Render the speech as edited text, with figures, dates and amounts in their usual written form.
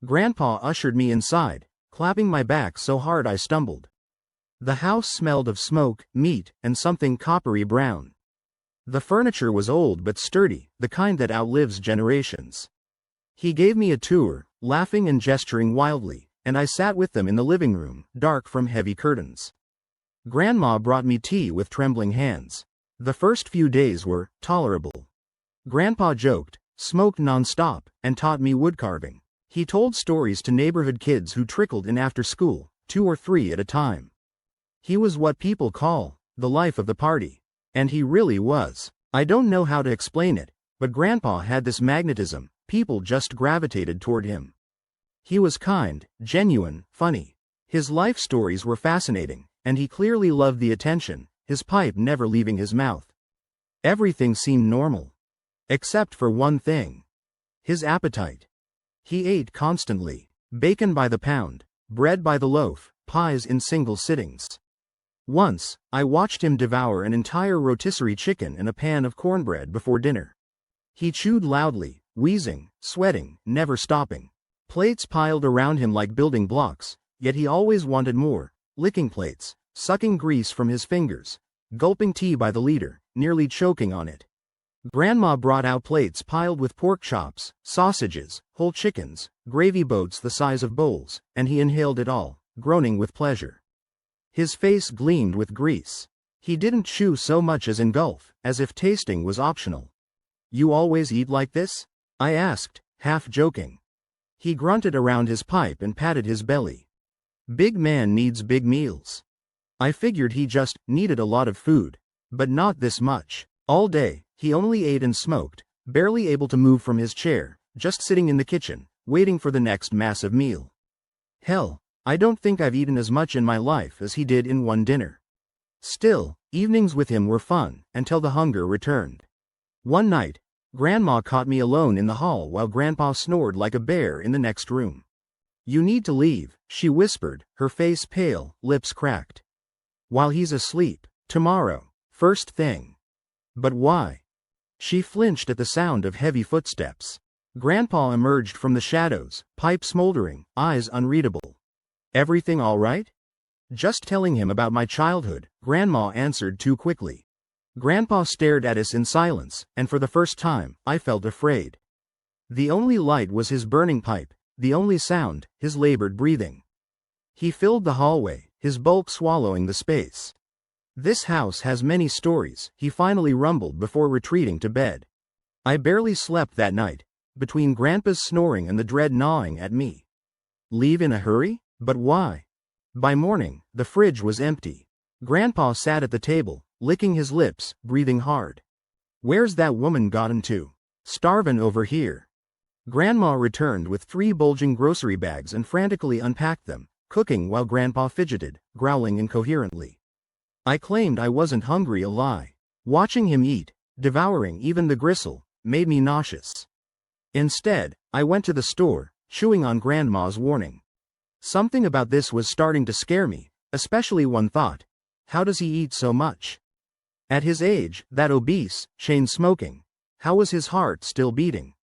Grandpa ushered me inside, clapping my back so hard I stumbled. The house smelled of smoke, meat, and something coppery brown. The furniture was old but sturdy, the kind that outlives generations. He gave me a tour, laughing and gesturing wildly, and I sat with them in the living room, dark from heavy curtains. Grandma brought me tea with trembling hands. The first few days were tolerable. Grandpa joked, smoked non-stop, and taught me woodcarving. He told stories to neighborhood kids who trickled in after school, 2 or 3 at a time. He was what people call the life of the party. And he really was. I don't know how to explain it, but Grandpa had this magnetism, people just gravitated toward him. He was kind, genuine, funny. His life stories were fascinating, and he clearly loved the attention, his pipe never leaving his mouth. Everything seemed normal. Except for one thing. His appetite. He ate constantly. Bacon by the pound, bread by the loaf, pies in single sittings. Once, I watched him devour an entire rotisserie chicken and a pan of cornbread before dinner. He chewed loudly, wheezing, sweating, never stopping. Plates piled around him like building blocks, yet he always wanted more, licking plates, sucking grease from his fingers, gulping tea by the liter, nearly choking on it. Grandma brought out plates piled with pork chops, sausages, whole chickens, gravy boats the size of bowls, and he inhaled it all, groaning with pleasure. His face gleamed with grease. He didn't chew so much as engulf, as if tasting was optional. "You always eat like this?" I asked, half joking. He grunted around his pipe and patted his belly. "Big man needs big meals." I figured he just needed a lot of food. But not this much. All day, he only ate and smoked, barely able to move from his chair, just sitting in the kitchen, waiting for the next massive meal. Hell, I don't think I've eaten as much in my life as he did in one dinner. Still, evenings with him were fun, until the hunger returned. One night, Grandma caught me alone in the hall while Grandpa snored like a bear in the next room. "You need to leave," she whispered, her face pale, lips cracked. "While he's asleep, tomorrow, first thing." "But why?" She flinched at the sound of heavy footsteps. Grandpa emerged from the shadows, pipe smoldering, eyes unreadable. "Everything all right?" "Just telling him about my childhood," Grandma answered too quickly. Grandpa stared at us in silence, and for the first time, I felt afraid. The only light was his burning pipe, the only sound, his labored breathing. He filled the hallway, his bulk swallowing the space. "This house has many stories," he finally rumbled before retreating to bed. I barely slept that night, between Grandpa's snoring and the dread gnawing at me. Leave in a hurry? But why? By morning, the fridge was empty. Grandpa sat at the table, licking his lips, breathing hard. "Where's that woman gotten to? Starvin' over here." Grandma returned with 3 bulging grocery bags and frantically unpacked them, cooking while Grandpa fidgeted, growling incoherently. I claimed I wasn't hungry, a lie. Watching him eat, devouring even the gristle, made me nauseous. Instead, I went to the store, chewing on Grandma's warning. Something about this was starting to scare me, especially one thought. How does he eat so much? At his age, that obese, chain smoking. How was his heart still beating?